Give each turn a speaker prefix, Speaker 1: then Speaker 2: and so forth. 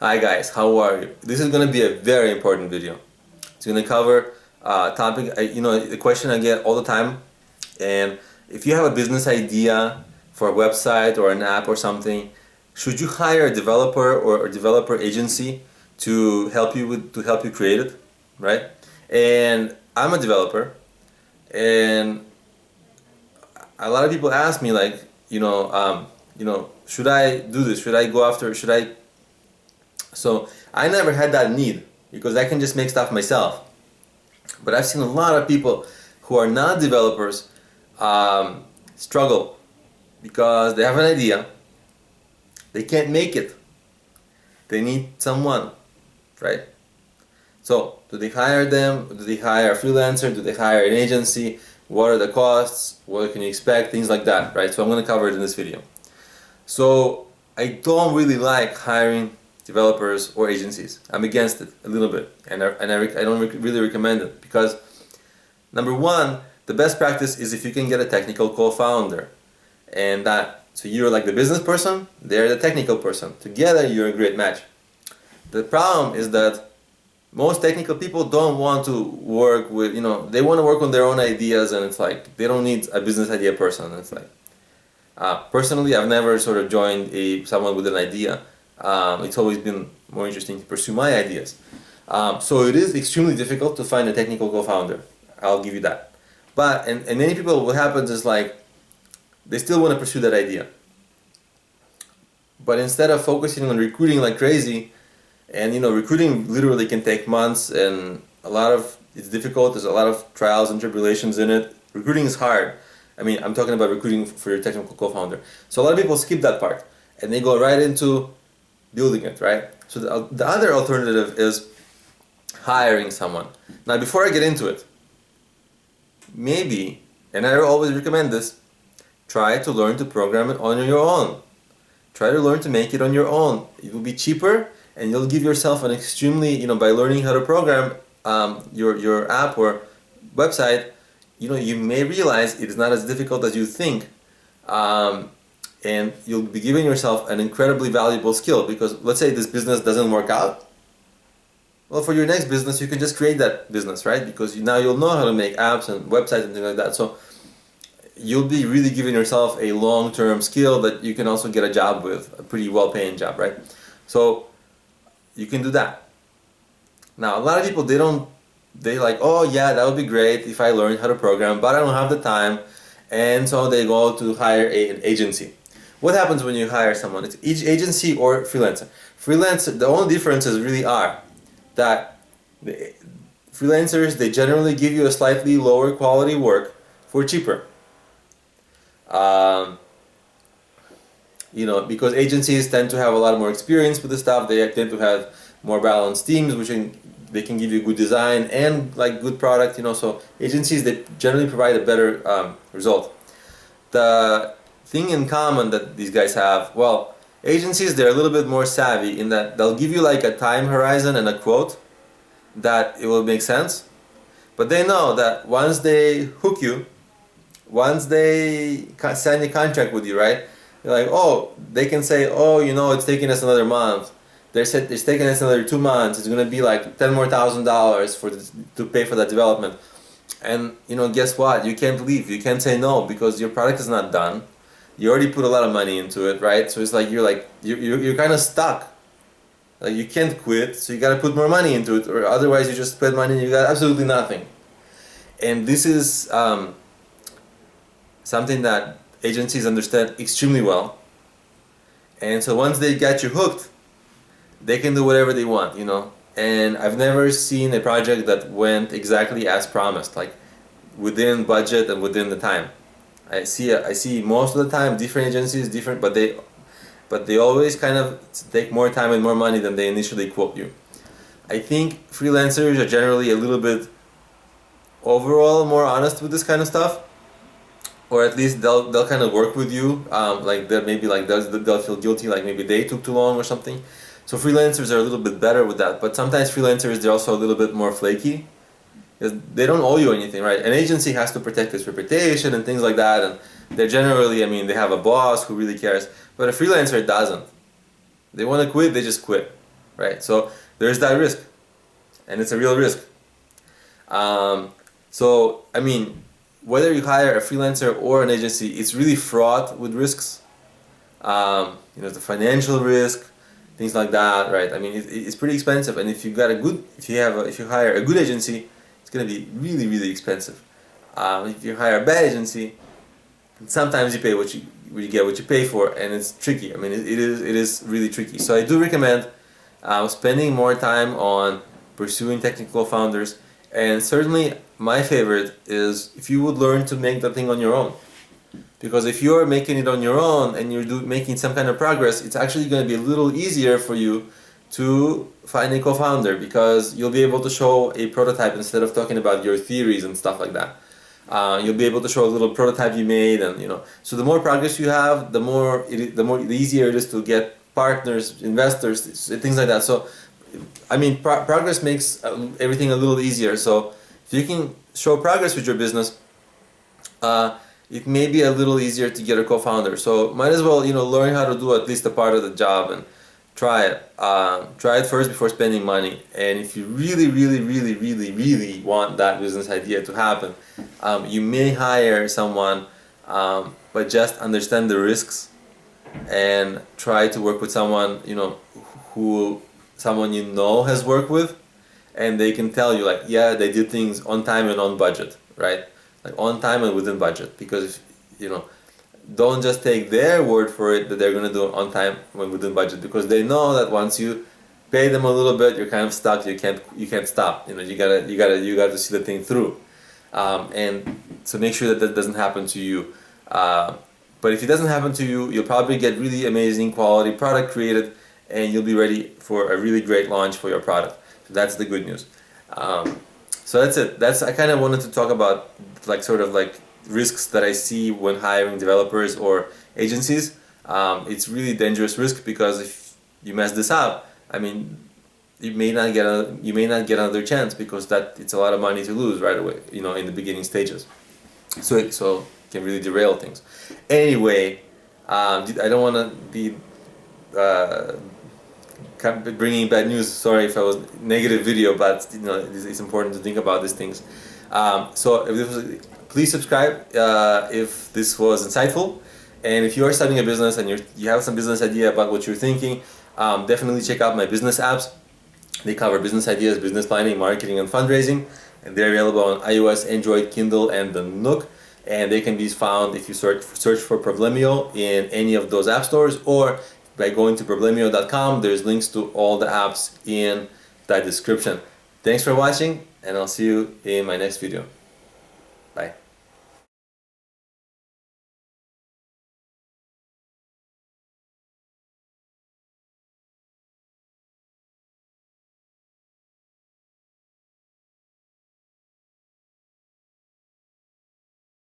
Speaker 1: Hi guys, how are you? This is going to be a very important video. It's going to cover a topic, the question I get all the time. And if you have a business idea for a website or an app or something, should you hire a developer or a developer agency to help you create it, right? And I'm a developer, and a lot of people ask me like, should I do this? Should I go after? Should I So I never had that need because I can just make stuff myself. But I've seen a lot of people who are not developers struggle because they have an idea, they can't make it, they need someone, right? So do they hire them? Do they hire a freelancer? Do they hire an agency? What are the costs? What can you expect? Things like that, right? So I'm going to cover it in this video. So I don't really like hiring developers or agencies. I'm against it a little bit, and I don't really recommend it because number one, the best practice is if you can get a technical co-founder, and so you're like the business person, they're the technical person. Together, you're a great match. The problem is that most technical people don't want to work with, they want to work on their own ideas, and it's like they don't need a business idea person. It's like personally, I've never sort of joined someone with an idea. It's always been more interesting to pursue my ideas. So it is extremely difficult to find a technical co-founder. I'll give you that. But and many people, what happens is like they still want to pursue that idea. But instead of focusing on recruiting like crazy, and recruiting literally can take months, and it's difficult. There's a lot of trials and tribulations in it. Recruiting is hard. I mean, I'm talking about recruiting for your technical co-founder. So a lot of people skip that part and they go right into building it, right? So the other alternative is hiring someone. Now, before I get into it, maybe, and I always recommend this, try to learn to program it on your own. Try to learn to make it on your own. It will be cheaper, and you'll give yourself an extremely, by learning how to program your app or website, you may realize it is not as difficult as you think. And you'll be giving yourself an incredibly valuable skill, because let's say this business doesn't work out. Well, for your next business, you can just create that business, right? Because now you'll know how to make apps and websites and things like that. So you'll be really giving yourself a long-term skill that you can also get a job with, a pretty well-paying job, right? So you can do that. Now, a lot of people, they like, oh yeah, that would be great if I learned how to program, but I don't have the time. And so they go to hire an agency. What happens when you hire someone? It's each agency or freelancer. Freelancer, the only differences really are that the freelancers, they generally give you a slightly lower quality work for cheaper. Because agencies tend to have a lot more experience with the stuff. They tend to have more balanced teams, they can give you good design and like good product. So agencies, they generally provide a better result. The thing in common that these guys have, well, agencies, they're a little bit more savvy in that they'll give you like a time horizon and a quote that it will make sense, but they know that once they hook you, once they sign a contract with you, right, they're like, oh, they can say, oh, it's taking us another month, they said it's taking us another 2 months, it's going to be like $10,000 to pay for that development. And guess what? You can't leave. You can't say no because your product is not done. You already put a lot of money into it, right? So it's like you're kind of stuck. Like you can't quit, so you got to put more money into it, or otherwise you just spend money and you got absolutely nothing. And this is something that agencies understand extremely well. And so once they get you hooked, they can do whatever they want, And I've never seen a project that went exactly as promised, like within budget and within the time. I see most of the time different agencies, but they always kind of take more time and more money than they initially quote you. I think freelancers are generally a little bit overall more honest with this kind of stuff, or at least they'll kind of work with you. Like they'll feel guilty, like maybe they took too long or something. So freelancers are a little bit better with that, but sometimes freelancers, they're also a little bit more flaky. They don't owe you anything, right? An agency has to protect its reputation and things like that, and they're generally, they have a boss who really cares, but a freelancer doesn't. They want to quit, they just quit. right? So there's that risk, and it's a real risk. So I mean, whether you hire a freelancer or an agency, it's really fraught with risks. The financial risk, things like that, right? I mean, it's pretty expensive, and if you hire a good agency, it's gonna be really, really expensive. If you hire a bad agency, sometimes you pay what you get what you pay for, and it's tricky. I mean, it is really tricky. So I do recommend spending more time on pursuing technical founders, and certainly my favorite is if you would learn to make the thing on your own. Because if you're making it on your own and you're making some kind of progress, it's actually going to be a little easier for you to find a co-founder, because you'll be able to show a prototype instead of talking about your theories and stuff like that. You'll be able to show a little prototype you made, and so the more progress you have, the easier it is to get partners, investors, things like that. So I mean, progress makes everything a little easier. So if you can show progress with your business, it may be a little easier to get a co-founder. So might as well, learn how to do at least a part of the job and try it. Try it first before spending money. And if you really, really, really, really, really want that business idea to happen, you may hire someone, but just understand the risks and try to work with someone, someone has worked with, and they can tell you, like, yeah, they did things on time and on budget, right? Like on time and within budget. Because don't just take their word for it that they're going to do it on time and within budget, because they know that once you pay them a little bit, you're kind of stuck. You can't stop. You gotta see the thing through, and so make sure that doesn't happen to you. But if it doesn't happen to you, you'll probably get really amazing quality product created, and you'll be ready for a really great launch for your product. So that's the good news. So that's it. I kind of wanted to talk about sort of risks that I see when hiring developers or agencies. It's really dangerous risk, because if you mess this up, I mean, you may not get another chance, because it's a lot of money to lose right away, in the beginning stages. So it can really derail things. Anyway, I don't want to be bringing bad news. Sorry if I was negative video, but it's important to think about these things. Please subscribe if this was insightful, and if you are starting a business and you have some business idea about what you're thinking, definitely check out my business apps. They cover business ideas, business planning, marketing, and fundraising, and they're available on iOS, Android, Kindle, and the Nook. And they can be found if you search for Problemio in any of those app stores, or by going to problemio.com. There's links to all the apps in that description. Thanks for watching, and I'll see you in my next video. Bye.